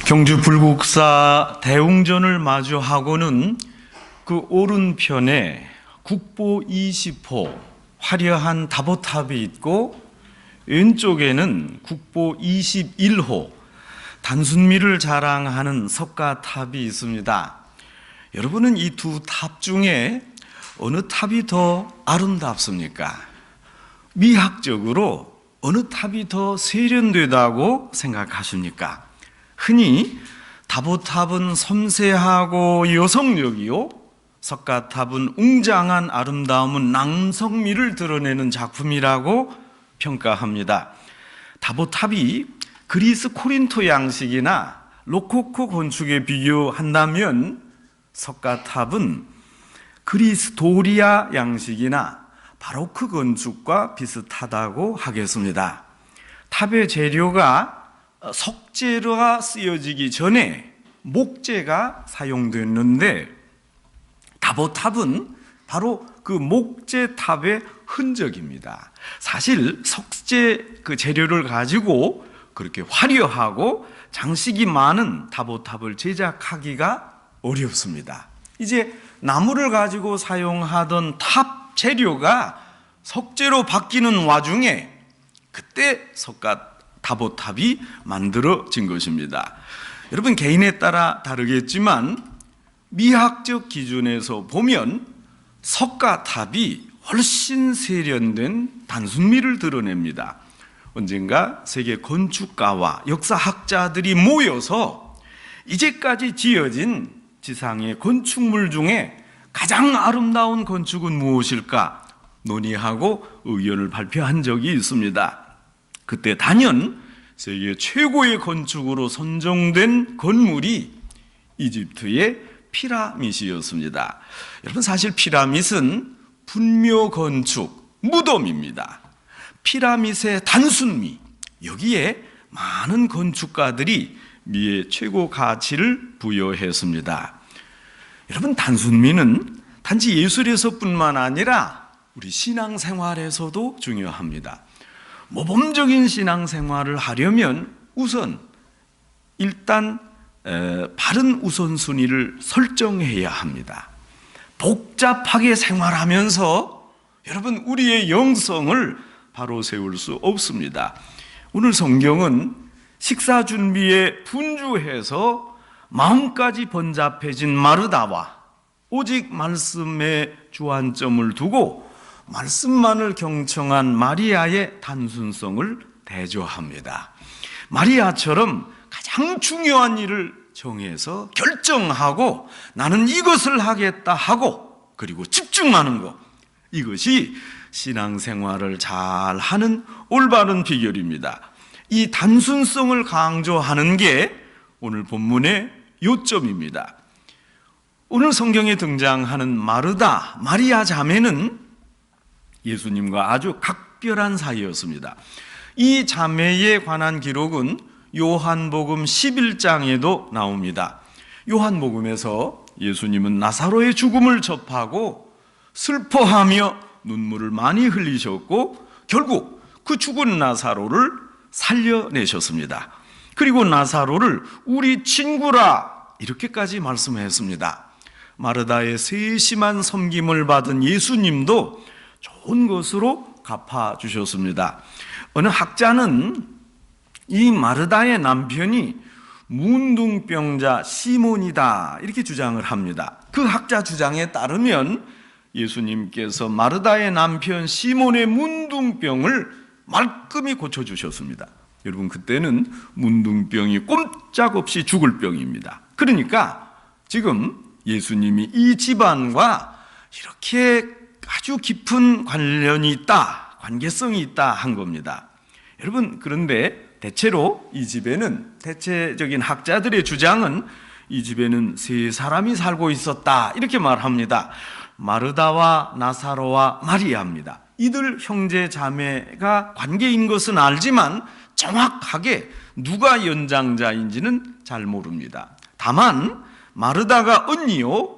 경주 불국사 대웅전을 마주하고는 그 오른편에 국보 20호 화려한 다보탑이 있고, 왼쪽에는 국보 21호 단순미를 자랑하는 석가탑이 있습니다. 여러분은 이 두 탑 중에 어느 탑이 더 아름답습니까? 미학적으로 어느 탑이 더 세련되다고 생각하십니까? 흔히 다보탑은 섬세하고 여성력이요, 석가탑은 웅장한 아름다움은 남성미를 드러내는 작품이라고 평가합니다. 다보탑이 그리스 코린토 양식이나 로코코 건축에 비교한다면 석가탑은 그리스 도리아 양식이나 바로크 건축과 비슷하다고 하겠습니다. 탑의 재료가 석재가 쓰여지기 전에 목재가 사용됐는데, 다보탑은 바로 그 목재탑의 흔적입니다. 사실 석재 그 재료를 가지고 그렇게 화려하고 장식이 많은 다보탑을 제작하기가 어렵습니다. 이제 나무를 가지고 사용하던 탑 재료가 석재로 바뀌는 와중에 그때 다보탑이 만들어진 것입니다. 여러분, 개인에 따라 다르겠지만 미학적 기준에서 보면 석가탑이 훨씬 세련된 단순미를 드러냅니다. 언젠가 세계 건축가와 역사학자들이 모여서 이제까지 지어진 지상의 건축물 중에 가장 아름다운 건축은 무엇일까 논의하고 의견을 발표한 적이 있습니다. 그때 단연 세계 최고의 건축으로 선정된 건물이 이집트의 피라밋이었습니다. 여러분, 사실 피라밋은 분묘 건축, 무덤입니다. 피라밋의 단순미, 여기에 많은 건축가들이 미의 최고 가치를 부여했습니다. 여러분, 단순미는 단지 예술에서뿐만 아니라 우리 신앙생활에서도 중요합니다. 모범적인 신앙생활을 하려면 우선 일단 바른 우선순위를 설정해야 합니다. 복잡하게 생활하면서 여러분, 우리의 영성을 바로 세울 수 없습니다. 오늘 성경은 식사 준비에 분주해서 마음까지 번잡해진 마르다와 오직 말씀에 주안점을 두고 말씀만을 경청한 마리아의 단순성을 대조합니다. 마리아처럼 가장 중요한 일을 정해서 결정하고 나는 이것을 하겠다 하고 그리고 집중하는 것, 이것이 신앙생활을 잘하는 올바른 비결입니다. 이 단순성을 강조하는 게 오늘 본문의 요점입니다. 오늘 성경에 등장하는 마르다, 마리아 자매는 예수님과 아주 각별한 사이였습니다. 이 자매에 관한 기록은 요한복음 11장에도 나옵니다. 요한복음에서 예수님은 나사로의 죽음을 접하고 슬퍼하며 눈물을 많이 흘리셨고 결국 그 죽은 나사로를 살려내셨습니다. 그리고 나사로를 우리 친구라 이렇게까지 말씀했습니다. 마르다의 세심한 섬김을 받은 예수님도 좋은 것으로 갚아주셨습니다. 어느 학자는 이 마르다의 남편이 문둥병자 시몬이다 이렇게 주장을 합니다. 그 학자 주장에 따르면 예수님께서 마르다의 남편 시몬의 문둥병을 말끔히 고쳐주셨습니다. 여러분, 그때는 문둥병이 꼼짝없이 죽을 병입니다. 그러니까 지금 예수님이 이 집안과 이렇게 아주 깊은 관련이 있다, 관계성이 있다 한 겁니다. 여러분, 그런데 대체로 이 집에는, 대체적인 학자들의 주장은 이 집에는 세 사람이 살고 있었다 이렇게 말합니다. 마르다와 나사로와 마리아입니다. 이들 형제 자매가 관계인 것은 알지만 정확하게 누가 연장자인지는 잘 모릅니다. 다만 마르다가 언니요,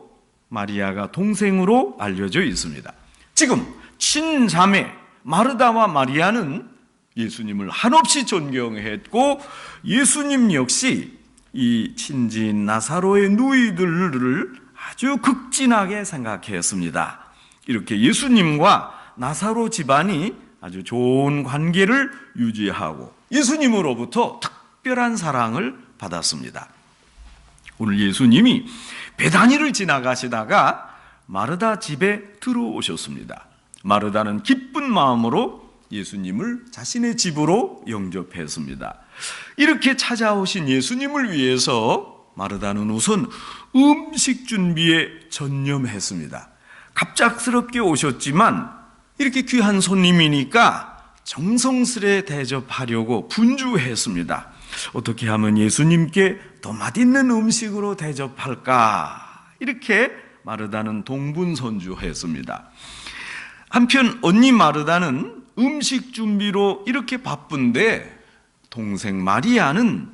마리아가 동생으로 알려져 있습니다. 지금 친자매 마르다와 마리아는 예수님을 한없이 존경했고 예수님 역시 이 친지인 나사로의 누이들을 아주 극진하게 생각했습니다. 이렇게 예수님과 나사로 집안이 아주 좋은 관계를 유지하고 예수님으로부터 특별한 사랑을 받았습니다. 오늘 예수님이 베다니를 지나가시다가 마르다 집에 들어오셨습니다. 마르다는 기쁜 마음으로 예수님을 자신의 집으로 영접했습니다. 이렇게 찾아오신 예수님을 위해서 마르다는 우선 음식 준비에 전념했습니다. 갑작스럽게 오셨지만 이렇게 귀한 손님이니까 정성스레 대접하려고 분주했습니다. 어떻게 하면 예수님께 더 맛있는 음식으로 대접할까? 이렇게 마르다는 동분선주했습니다. 한편 언니 마르다는 음식 준비로 이렇게 바쁜데 동생 마리아는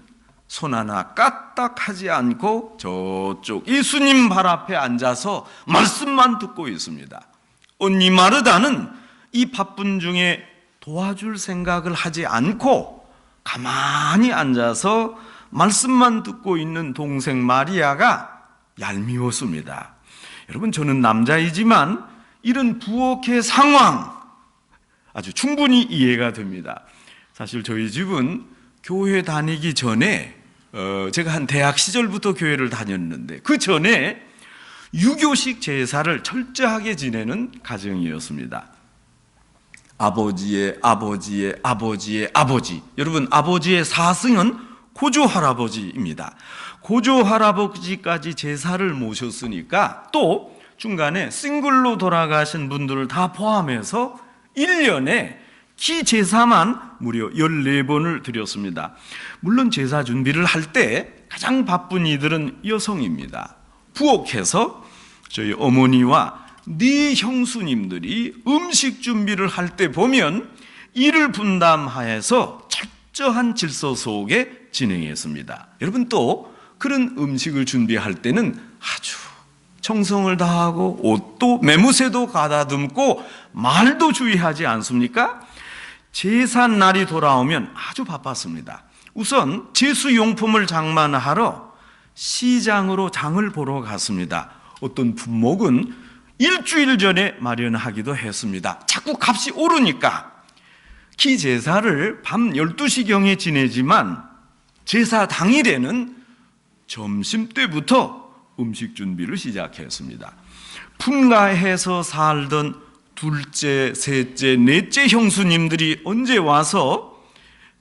손 하나 까딱하지 않고 저쪽 예수님 발 앞에 앉아서 말씀만 듣고 있습니다. 언니 마르다는 이 바쁜 중에 도와줄 생각을 하지 않고 가만히 앉아서 말씀만 듣고 있는 동생 마리아가 얄미웠습니다. 여러분, 저는 남자이지만 이런 부엌의 상황 아주 충분히 이해가 됩니다. 사실 저희 집은 교회 다니기 전에 제가 한 대학 시절부터 교회를 다녔는데 그 전에 유교식 제사를 철저하게 지내는 가정이었습니다. 아버지의 아버지의 아버지의 아버지, 여러분 아버지의 사승은 고조 할아버지입니다. 고조 할아버지까지 제사를 모셨으니까 또 중간에 싱글로 돌아가신 분들을 다 포함해서 1년에 키 제사만 무려 14번을 드렸습니다. 물론 제사 준비를 할 때 가장 바쁜 이들은 여성입니다. 부엌에서 저희 어머니와 네 형수님들이 음식 준비를 할 때 보면 이를 분담하여서 철저한 질서 속에 진행했습니다. 여러분, 또 그런 음식을 준비할 때는 아주 정성을 다하고 옷도 매무새도 가다듬고 말도 주의하지 않습니까? 제사 날이 돌아오면 아주 바빴습니다. 우선 제수용품을 장만하러 시장으로 장을 보러 갔습니다. 어떤 품목은 일주일 전에 마련하기도 했습니다. 자꾸 값이 오르니까 키 제사를 밤 12시경에 지내지만 제사 당일에는 점심때부터 음식 준비를 시작했습니다. 분가해서 살던 둘째, 셋째, 넷째 형수님들이 언제 와서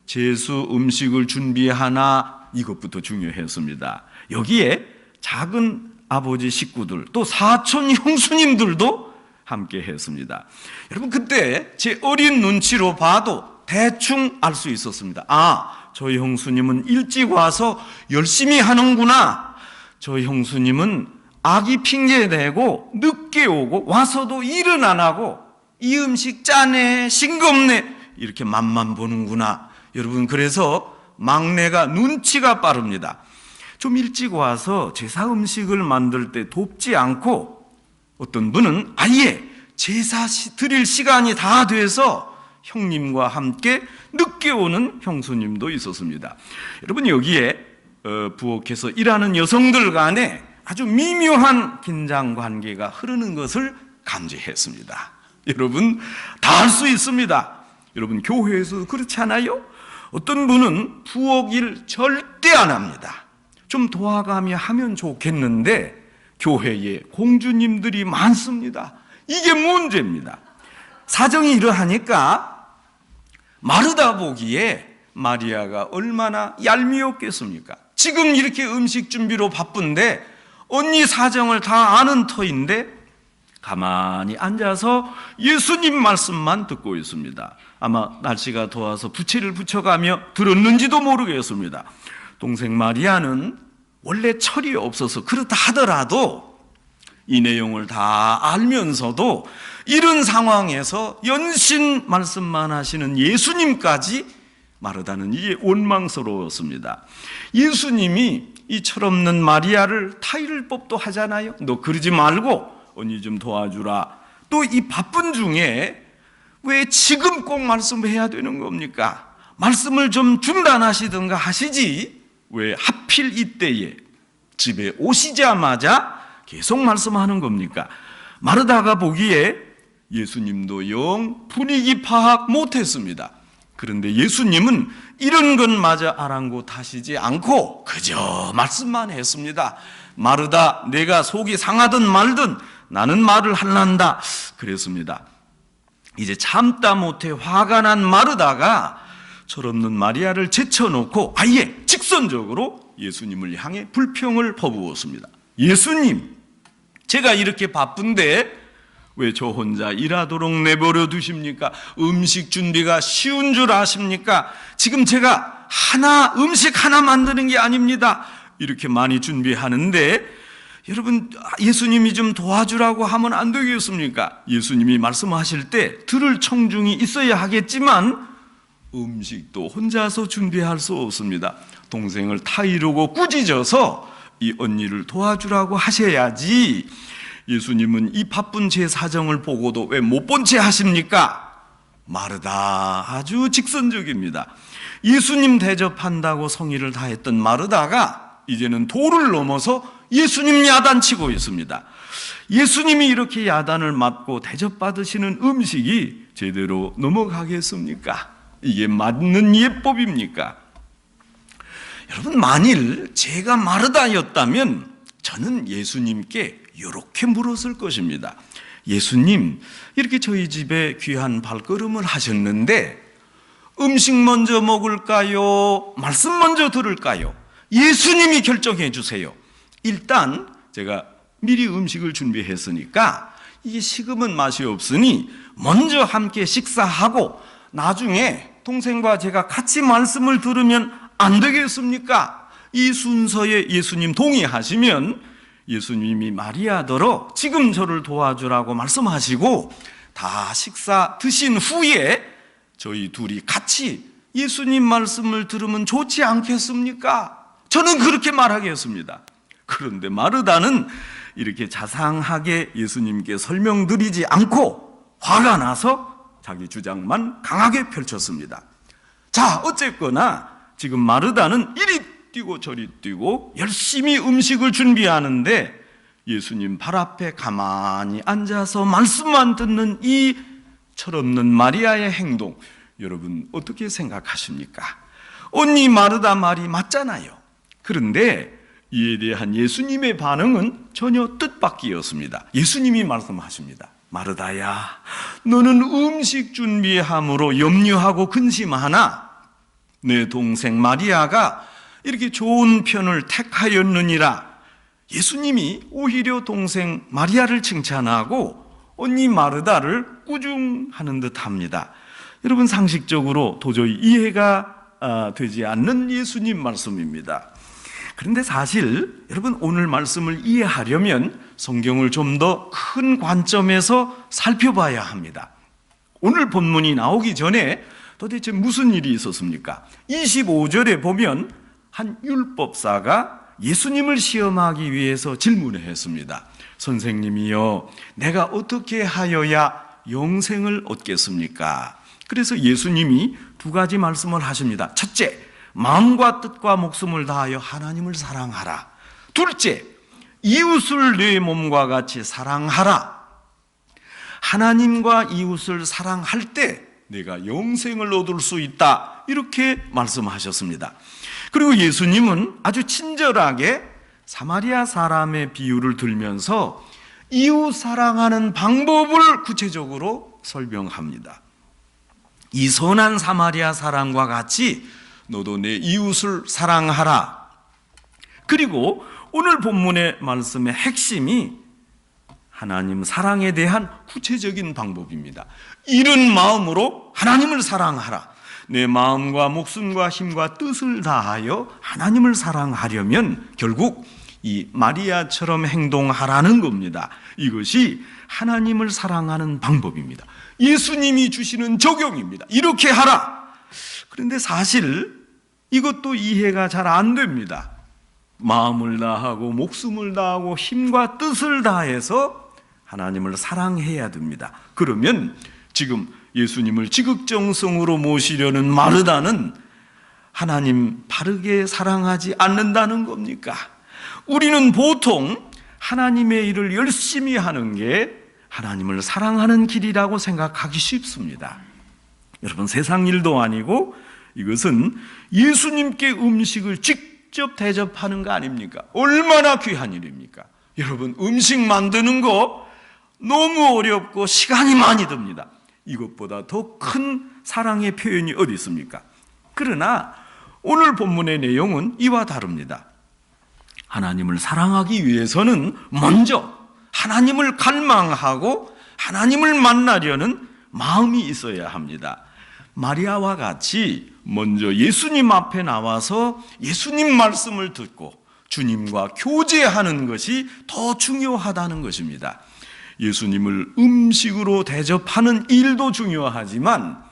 제수 음식을 준비하나 이것부터 중요했습니다. 여기에 작은 아버지 식구들 또 사촌 형수님들도 함께 했습니다. 여러분, 그때 제 어린 눈치로 봐도 대충 알 수 있었습니다. 아, 저 형수님은 일찍 와서 열심히 하는구나. 저 형수님은 아기 핑계 대고 늦게 오고 와서도 일은 안 하고 이 음식 짜네, 싱겁네 이렇게 맛만 보는구나. 여러분, 그래서 막내가 눈치가 빠릅니다. 좀 일찍 와서 제사 음식을 만들 때 돕지 않고 어떤 분은 아예 제사 드릴 시간이 다 돼서 형님과 함께 늦게 오는 형수님도 있었습니다. 여러분, 여기에 부엌에서 일하는 여성들 간에 아주 미묘한 긴장 관계가 흐르는 것을 감지했습니다. 여러분, 다 알 수 있습니다. 여러분, 교회에서 그렇지 않아요? 어떤 분은 부엌 일 절대 안 합니다. 좀 도와가며 하면 좋겠는데 교회에 공주님들이 많습니다. 이게 문제입니다. 사정이 이러하니까 마르다 보기에 마리아가 얼마나 얄미웠겠습니까? 지금 이렇게 음식 준비로 바쁜데 언니 사정을 다 아는 터인데 가만히 앉아서 예수님 말씀만 듣고 있습니다. 아마 날씨가 더워서 부채를 붙여가며 들었는지도 모르겠습니다. 동생 마리아는 원래 철이 없어서 그렇다 하더라도 이 내용을 다 알면서도 이런 상황에서 연신 말씀만 하시는 예수님까지 마르다는 이게 원망스러웠습니다. 예수님이 이 철없는 마리아를 타이를 법도 하잖아요. 너 그러지 말고 언니 좀 도와주라. 또 이 바쁜 중에 왜 지금 꼭 말씀해야 되는 겁니까? 말씀을 좀 중단하시든가 하시지 왜 하필 이때에 집에 오시자마자 계속 말씀하는 겁니까? 마르다가 보기에 예수님도 영 분위기 파악 못했습니다. 그런데 예수님은 이런 것마저 아랑곳하시지 않고 그저 말씀만 했습니다. 마르다, 내가 속이 상하든 말든 나는 말을 할란다 그랬습니다. 이제 참다 못해 화가 난 마르다가 철없는 마리아를 제쳐놓고 아예 직선적으로 예수님을 향해 불평을 퍼부었습니다. 예수님, 제가 이렇게 바쁜데 왜 저 혼자 일하도록 내버려 두십니까? 음식 준비가 쉬운 줄 아십니까? 지금 제가 음식 하나 만드는 게 아닙니다. 이렇게 많이 준비하는데 여러분, 예수님이 좀 도와주라고 하면 안 되겠습니까? 예수님이 말씀하실 때 들을 청중이 있어야 하겠지만 음식도 혼자서 준비할 수 없습니다. 동생을 타이르고 꾸짖어서 이 언니를 도와주라고 하셔야지. 예수님은 이 바쁜 제 사정을 보고도 왜 못 본 채 하십니까? 마르다 아주 직선적입니다. 예수님 대접한다고 성의를 다했던 마르다가 이제는 도를 넘어서 예수님 야단치고 있습니다. 예수님이 이렇게 야단을 맞고 대접받으시는 음식이 제대로 넘어가겠습니까? 이게 맞는 예법입니까? 여러분, 만일 제가 마르다였다면 저는 예수님께 이렇게 물었을 것입니다. 예수님, 이렇게 저희 집에 귀한 발걸음을 하셨는데 음식 먼저 먹을까요? 말씀 먼저 들을까요? 예수님이 결정해 주세요. 일단 제가 미리 음식을 준비했으니까 이게 식으면 맛이 없으니 먼저 함께 식사하고 나중에 동생과 제가 같이 말씀을 들으면 안 되겠습니까? 이 순서에 예수님 동의하시면 예수님이 마리아더러 지금 저를 도와주라고 말씀하시고 다 식사 드신 후에 저희 둘이 같이 예수님 말씀을 들으면 좋지 않겠습니까? 저는 그렇게 말하겠습니다. 그런데 마르다는 이렇게 자상하게 예수님께 설명드리지 않고 화가 나서 자기 주장만 강하게 펼쳤습니다. 자, 어쨌거나 지금 마르다는 이리 뛰고 저리 뛰고 열심히 음식을 준비하는데 예수님 발 앞에 가만히 앉아서 말씀만 듣는 이 철없는 마리아의 행동, 여러분 어떻게 생각하십니까? 언니 마르다 말이 맞잖아요. 그런데 이에 대한 예수님의 반응은 전혀 뜻밖이었습니다. 예수님이 말씀하십니다. 마르다야, 너는 음식 준비함으로 염려하고 근심하나 내 동생 마리아가 이렇게 좋은 편을 택하였느니라. 예수님이 오히려 동생 마리아를 칭찬하고 언니 마르다를 꾸중하는 듯합니다. 여러분, 상식적으로 도저히 이해가 되지 않는 예수님 말씀입니다. 그런데 사실 여러분, 오늘 말씀을 이해하려면 성경을 좀 더 큰 관점에서 살펴봐야 합니다. 오늘 본문이 나오기 전에 도대체 무슨 일이 있었습니까? 25절에 보면 한 율법사가 예수님을 시험하기 위해서 질문을 했습니다. 선생님이요, 내가 어떻게 하여야 영생을 얻겠습니까? 그래서 예수님이 두 가지 말씀을 하십니다. 첫째, 마음과 뜻과 목숨을 다하여 하나님을 사랑하라. 둘째, 이웃을 내 몸과 같이 사랑하라. 하나님과 이웃을 사랑할 때 내가 영생을 얻을 수 있다, 이렇게 말씀하셨습니다. 그리고 예수님은 아주 친절하게 사마리아 사람의 비유를 들면서 이웃 사랑하는 방법을 구체적으로 설명합니다. 이 선한 사마리아 사람과 같이 너도 내 이웃을 사랑하라. 그리고 오늘 본문의 말씀의 핵심이 하나님 사랑에 대한 구체적인 방법입니다. 이런 마음으로 하나님을 사랑하라. 내 마음과 목숨과 힘과 뜻을 다하여 하나님을 사랑하려면 결국 이 마리아처럼 행동하라는 겁니다. 이것이 하나님을 사랑하는 방법입니다. 예수님이 주시는 적용입니다. 이렇게 하라. 그런데 사실 이것도 이해가 잘 안 됩니다. 마음을 다하고 목숨을 다하고 힘과 뜻을 다해서 하나님을 사랑해야 됩니다. 그러면 지금 예수님을 지극정성으로 모시려는 마르다는 하나님 바르게 사랑하지 않는다는 겁니까? 우리는 보통 하나님의 일을 열심히 하는 게 하나님을 사랑하는 길이라고 생각하기 쉽습니다. 여러분, 세상 일도 아니고 이것은 예수님께 음식을 직접 대접하는 거 아닙니까? 얼마나 귀한 일입니까? 여러분, 음식 만드는 거 너무 어렵고 시간이 많이 듭니다. 이것보다 더 큰 사랑의 표현이 어디 있습니까? 그러나 오늘 본문의 내용은 이와 다릅니다. 하나님을 사랑하기 위해서는 먼저 하나님을 갈망하고 하나님을 만나려는 마음이 있어야 합니다. 마리아와 같이 먼저 예수님 앞에 나와서 예수님 말씀을 듣고 주님과 교제하는 것이 더 중요하다는 것입니다. 예수님을 음식으로 대접하는 일도 중요하지만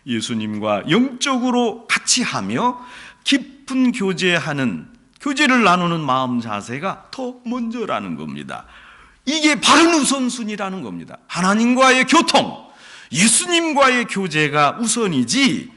예수님과 영적으로 같이 하며 깊은 교제를 나누는 마음 자세가 더 먼저라는 겁니다. 이게 바른 우선순위라는 겁니다. 하나님과의 교통, 예수님과의 교제가 우선이지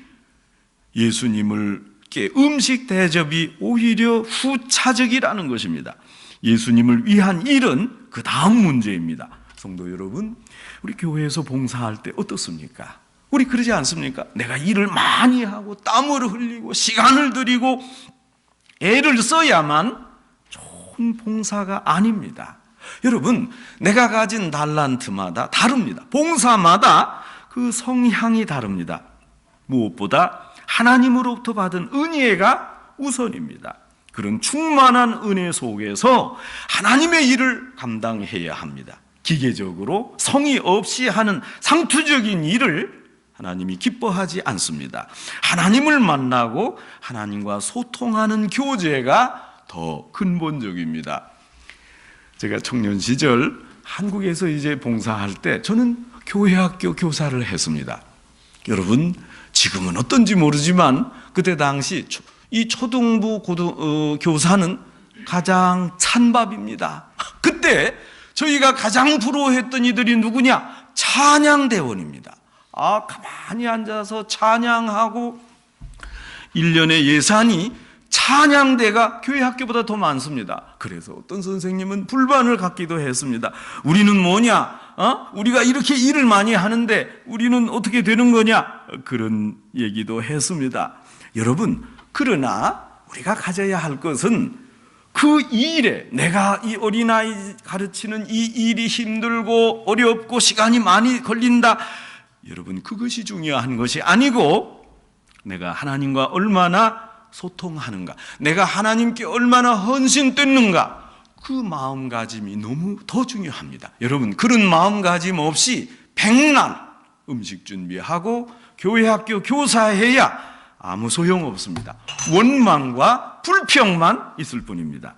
예수님께 음식 대접이 오히려 후차적이라는 것입니다. 예수님을 위한 일은 그 다음 문제입니다. 성도 여러분, 우리 교회에서 봉사할 때 어떻습니까? 우리 그러지 않습니까? 내가 일을 많이 하고 땀을 흘리고 시간을 들이고 애를 써야만 좋은 봉사가 아닙니다. 여러분, 내가 가진 달란트마다 다릅니다. 봉사마다 그 성향이 다릅니다. 무엇보다 하나님으로부터 받은 은혜가 우선입니다. 그런 충만한 은혜 속에서 하나님의 일을 감당해야 합니다. 기계적으로 성의 없이 하는 상투적인 일을 하나님이 기뻐하지 않습니다. 하나님을 만나고 하나님과 소통하는 교제가 더 근본적입니다. 제가 청년 시절 한국에서 이제 봉사할 때 저는 교회학교 교사를 했습니다. 여러분, 지금은 어떤지 모르지만 그때 당시 이 초등부 교사는 가장 찬밥입니다. 그때 저희가 가장 부러워했던 이들이 누구냐? 찬양대원입니다. 가만히 앉아서 찬양하고 1년의 예산이 찬양대가 교회 학교보다 더 많습니다. 그래서 어떤 선생님은 불만을 갖기도 했습니다. 우리는 뭐냐? 우리가 이렇게 일을 많이 하는데 우리는 어떻게 되는 거냐? 그런 얘기도 했습니다. 여러분, 그러나 우리가 가져야 할 것은 그 일에, 내가 이 어린아이 가르치는 이 일이 힘들고 어렵고 시간이 많이 걸린다, 여러분, 그것이 중요한 것이 아니고 내가 하나님과 얼마나 소통하는가, 내가 하나님께 얼마나 헌신됐는가, 그 마음가짐이 너무 더 중요합니다. 여러분, 그런 마음가짐 없이 백날 음식 준비하고 교회 학교 교사해야 아무 소용없습니다. 원망과 불평만 있을 뿐입니다.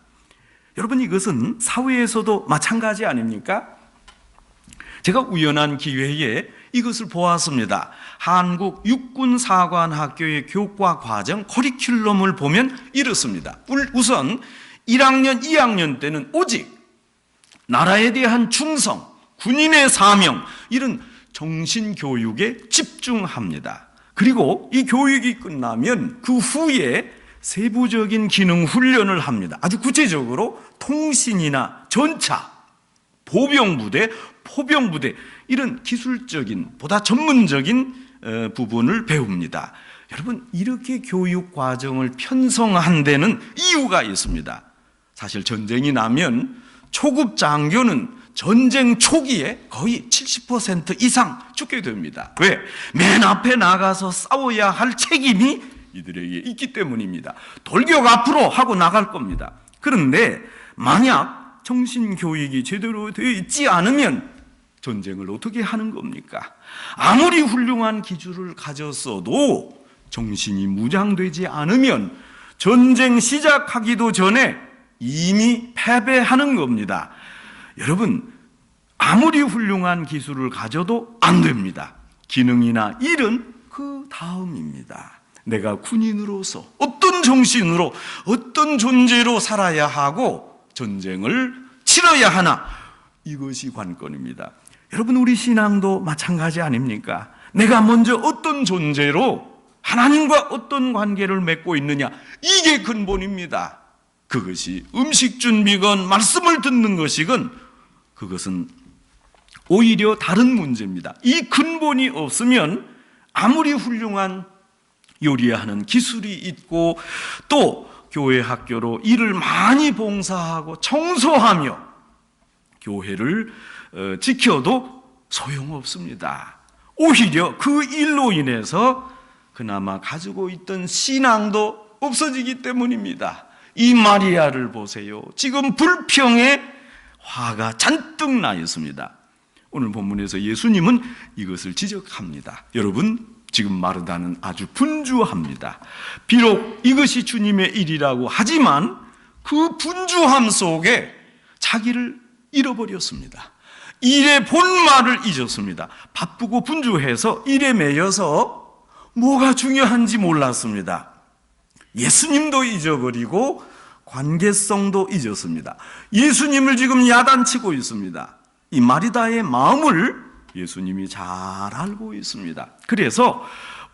여러분, 이것은 사회에서도 마찬가지 아닙니까? 제가 우연한 기회에 이것을 보았습니다. 한국 육군사관학교의 교과 과정 커리큘럼을 보면 이렇습니다. 우선 1학년, 2학년 때는 오직 나라에 대한 충성, 군인의 사명, 이런 정신교육에 집중합니다. 그리고 이 교육이 끝나면 그 후에 세부적인 기능 훈련을 합니다. 아주 구체적으로 통신이나 전차, 보병부대, 포병부대, 이런 기술적인, 보다 전문적인 부분을 배웁니다. 여러분, 이렇게 교육 과정을 편성한 데는 이유가 있습니다. 사실 전쟁이 나면 초급 장교는 전쟁 초기에 거의 70% 이상 죽게 됩니다. 왜? 맨 앞에 나가서 싸워야 할 책임이 이들에게 있기 때문입니다. 돌격 앞으로 하고 나갈 겁니다. 그런데 만약 정신교육이 제대로 되어 있지 않으면 전쟁을 어떻게 하는 겁니까? 아무리 훌륭한 기술을 가졌어도 정신이 무장되지 않으면 전쟁 시작하기도 전에 이미 패배하는 겁니다. 여러분, 아무리 훌륭한 기술을 가져도 안 됩니다. 기능이나 일은 그 다음입니다. 내가 군인으로서 어떤 정신으로, 어떤 존재로 살아야 하고 전쟁을 치러야 하나, 이것이 관건입니다. 여러분, 우리 신앙도 마찬가지 아닙니까? 내가 먼저 어떤 존재로 하나님과 어떤 관계를 맺고 있느냐, 이게 근본입니다. 그것이 음식 준비건 말씀을 듣는 것이건 그것은 오히려 다른 문제입니다. 이 근본이 없으면 아무리 훌륭한 요리하는 기술이 있고 또 교회 학교로 일을 많이 봉사하고 청소하며 교회를 지켜도 소용없습니다. 오히려 그 일로 인해서 그나마 가지고 있던 신앙도 없어지기 때문입니다. 이 마리아를 보세요. 지금 불평의 화가 잔뜩 나 있습니다. 오늘 본문에서 예수님은 이것을 지적합니다. 여러분, 지금 마르다는 아주 분주합니다. 비록 이것이 주님의 일이라고 하지만 그 분주함 속에 자기를 잃어버렸습니다. 일의 본말을 잊었습니다. 바쁘고 분주해서 일에 매여서 뭐가 중요한지 몰랐습니다. 예수님도 잊어버리고 관계성도 잊었습니다. 예수님을 지금 야단치고 있습니다. 이 마리다의 마음을 예수님이 잘 알고 있습니다. 그래서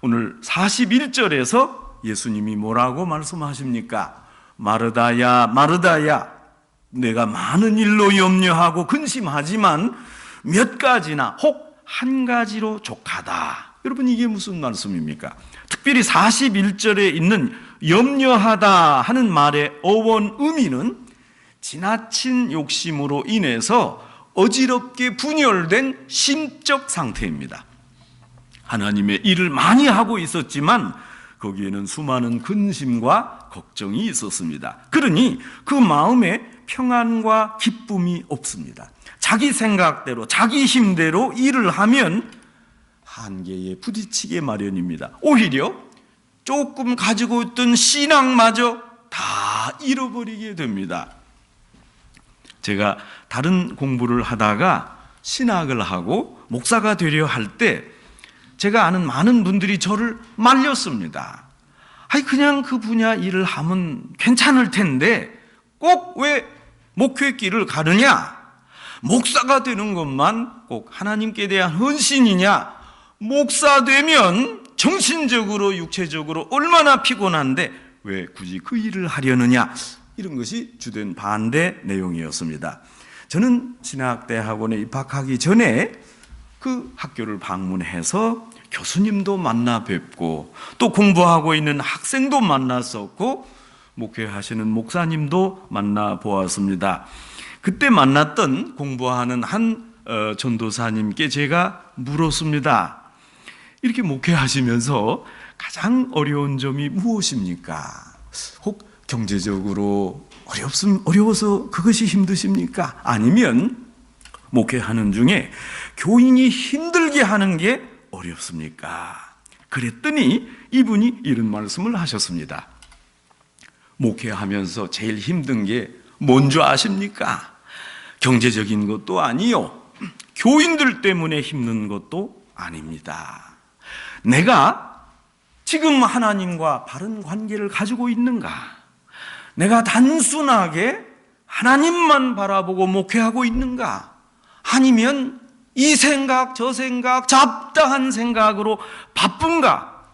오늘 41절에서 예수님이 뭐라고 말씀하십니까? 마르다야, 마르다야, 내가 많은 일로 염려하고 근심하지만 몇 가지나 혹 한 가지로 족하다. 여러분, 이게 무슨 말씀입니까? 특별히 41절에 있는 염려하다 하는 말의 어원 의미는 지나친 욕심으로 인해서 어지럽게 분열된 심적 상태입니다. 하나님의 일을 많이 하고 있었지만 거기에는 수많은 근심과 걱정이 있었습니다. 그러니 그 마음에 평안과 기쁨이 없습니다. 자기 생각대로 자기 힘대로 일을 하면 한계에 부딪히게 마련입니다. 오히려 조금 가지고 있던 신앙마저 다 잃어버리게 됩니다. 제가 다른 공부를 하다가 신학을 하고 목사가 되려 할 때 제가 아는 많은 분들이 저를 말렸습니다. 아니, 그냥 그 분야 일을 하면 괜찮을 텐데 꼭 왜 목회 길을 가느냐? 목사가 되는 것만 꼭 하나님께 대한 헌신이냐? 목사 되면 정신적으로 육체적으로 얼마나 피곤한데 왜 굳이 그 일을 하려느냐? 이런 것이 주된 반대 내용이었습니다. 저는 신학대학원에 입학하기 전에 그 학교를 방문해서 교수님도 만나 뵙고 또 공부하고 있는 학생도 만났었고 목회하시는 목사님도 만나 보았습니다. 그때 만났던 공부하는 한 전도사님께 제가 물었습니다. 이렇게 목회하시면서 가장 어려운 점이 무엇입니까? 혹 경제적으로 어려워서 그것이 힘드십니까? 아니면 목회하는 중에 교인이 힘들게 하는 게 어렵습니까? 그랬더니 이분이 이런 말씀을 하셨습니다. 목회하면서 제일 힘든 게 뭔지 아십니까? 경제적인 것도 아니요, 교인들 때문에 힘든 것도 아닙니다. 내가 지금 하나님과 바른 관계를 가지고 있는가? 내가 단순하게 하나님만 바라보고 목회하고 있는가? 아니면 이 생각 저 생각 잡다한 생각으로 바쁜가?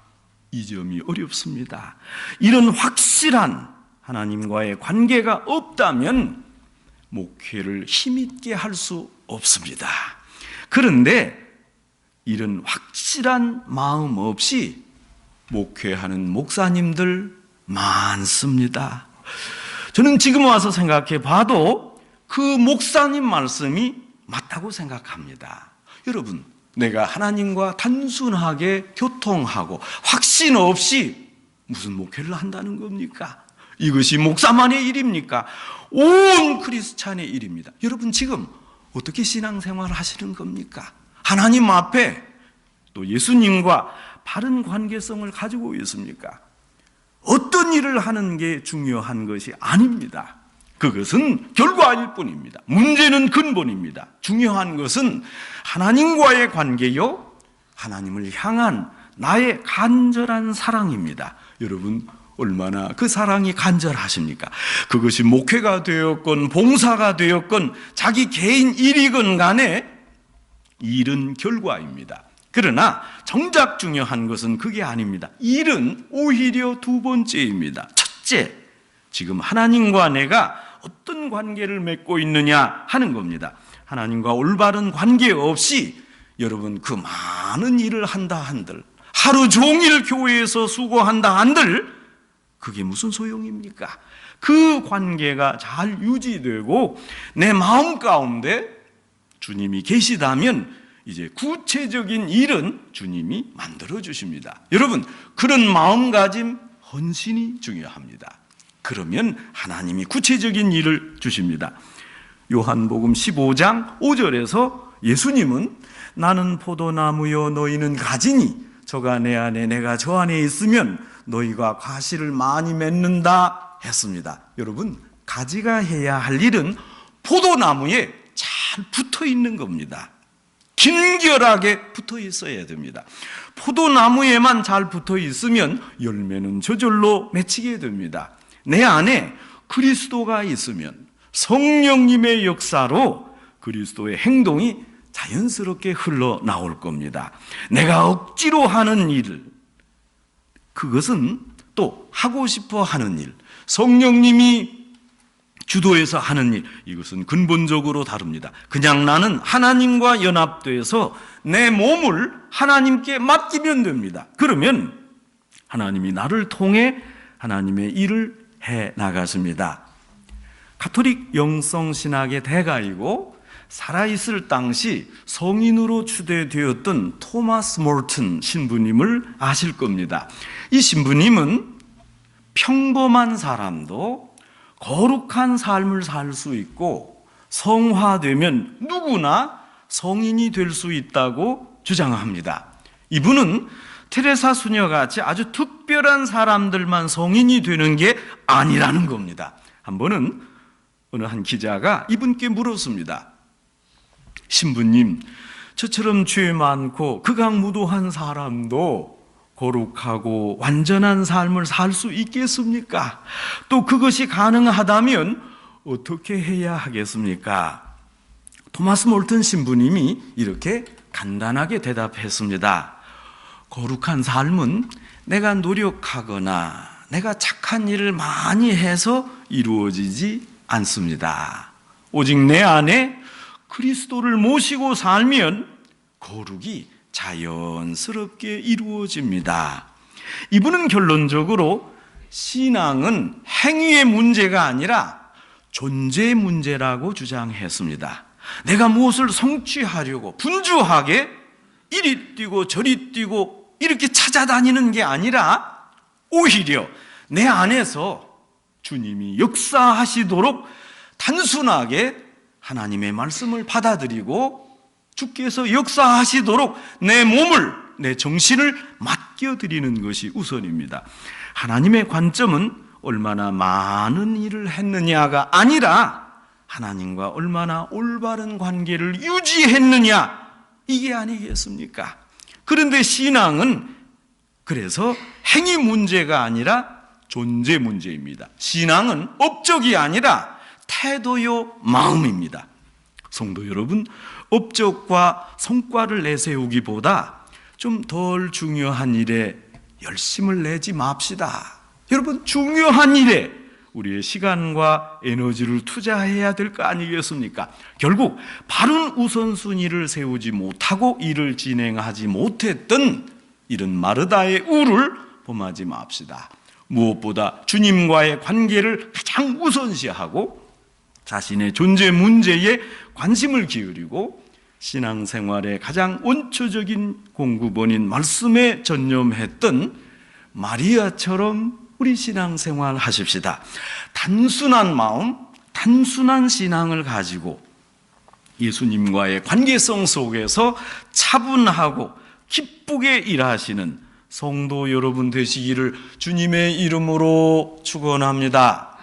이 점이 어렵습니다. 이런 확실한 하나님과의 관계가 없다면 목회를 힘있게 할 수 없습니다. 그런데 이런 확실한 마음 없이 목회하는 목사님들 많습니다. 저는 지금 와서 생각해 봐도 그 목사님 말씀이 맞다고 생각합니다. 여러분, 내가 하나님과 단순하게 교통하고 확신 없이 무슨 목회를 한다는 겁니까? 이것이 목사만의 일입니까? 온 크리스찬의 일입니다. 여러분, 지금 어떻게 신앙생활을 하시는 겁니까? 하나님 앞에 또 예수님과 바른 관계성을 가지고 있습니까? 어떤 일을 하는 게 중요한 것이 아닙니다. 그것은 결과일 뿐입니다. 문제는 근본입니다. 중요한 것은 하나님과의 관계요, 하나님을 향한 나의 간절한 사랑입니다. 여러분, 얼마나 그 사랑이 간절하십니까? 그것이 목회가 되었건 봉사가 되었건 자기 개인 일이건 간에 일은 결과입니다. 그러나 정작 중요한 것은 그게 아닙니다. 일은 오히려 두 번째입니다. 첫째, 지금 하나님과 내가 어떤 관계를 맺고 있느냐 하는 겁니다. 하나님과 올바른 관계 없이 여러분 그 많은 일을 한다 한들, 하루 종일 교회에서 수고한다 한들 그게 무슨 소용입니까? 그 관계가 잘 유지되고 내 마음 가운데 주님이 계시다면 이제 구체적인 일은 주님이 만들어 주십니다. 여러분, 그런 마음가짐, 헌신이 중요합니다. 그러면 하나님이 구체적인 일을 주십니다. 요한복음 15장 5절에서 예수님은 나는 포도나무요 너희는 가지니 저가 내 안에 내가 저 안에 있으면 너희가 과실을 많이 맺는다 했습니다. 여러분, 가지가 해야 할 일은 포도나무에 잘 붙어 있는 겁니다. 긴결하게 붙어 있어야 됩니다. 포도나무에만 잘 붙어 있으면 열매는 저절로 맺히게 됩니다. 내 안에 그리스도가 있으면 성령님의 역사로 그리스도의 행동이 자연스럽게 흘러나올 겁니다. 내가 억지로 하는 일, 그것은 또 하고 싶어 하는 일, 성령님이 주도해서 하는 일, 이것은 근본적으로 다릅니다. 그냥 나는 하나님과 연합돼서 내 몸을 하나님께 맡기면 됩니다. 그러면 하나님이 나를 통해 하나님의 일을 해 나가십니다. 가톨릭 영성신학의 대가이고 살아있을 당시 성인으로 추대되었던 토마스 몰튼 신부님을 아실 겁니다. 이 신부님은 평범한 사람도 거룩한 삶을 살 수 있고 성화되면 누구나 성인이 될 수 있다고 주장합니다. 이분은 테레사 수녀같이 아주 특별한 사람들만 성인이 되는 게 아니라는 겁니다. 한 번은 어느 한 기자가 이분께 물었습니다. 신부님, 저처럼 죄 많고 극악무도한 사람도 거룩하고 완전한 삶을 살 수 있겠습니까? 또 그것이 가능하다면 어떻게 해야 하겠습니까? 토마스 몰튼 신부님이 이렇게 간단하게 대답했습니다. 거룩한 삶은 내가 노력하거나 내가 착한 일을 많이 해서 이루어지지 않습니다. 오직 내 안에 그리스도를 모시고 살면 거룩이 자연스럽게 이루어집니다. 이분은 결론적으로 신앙은 행위의 문제가 아니라 존재 문제라고 주장했습니다. 내가 무엇을 성취하려고 분주하게 이리 뛰고 저리 뛰고 이렇게 찾아다니는 게 아니라 오히려 내 안에서 주님이 역사하시도록 단순하게 하나님의 말씀을 받아들이고 주께서 역사하시도록 내 몸을, 내 정신을 맡겨드리는 것이 우선입니다. 하나님의 관점은 얼마나 많은 일을 했느냐가 아니라 하나님과 얼마나 올바른 관계를 유지했느냐, 이게 아니겠습니까? 그런데 신앙은 그래서 행위 문제가 아니라 존재 문제입니다. 신앙은 업적이 아니라 태도요 마음입니다. 성도 여러분, 업적과 성과를 내세우기보다 좀 덜 중요한 일에 열심을 내지 맙시다. 여러분, 중요한 일에 우리의 시간과 에너지를 투자해야 될 거 아니겠습니까? 결국 바른 우선순위를 세우지 못하고 일을 진행하지 못했던 이런 마르다의 우를 범하지 맙시다. 무엇보다 주님과의 관계를 가장 우선시하고 자신의 존재 문제에 관심을 기울이고 신앙생활의 가장 원초적인 공급원인 말씀에 전념했던 마리아처럼 우리 신앙생활 하십시다. 단순한 마음, 단순한 신앙을 가지고 예수님과의 관계성 속에서 차분하고 기쁘게 일하시는 성도 여러분 되시기를 주님의 이름으로 축원합니다.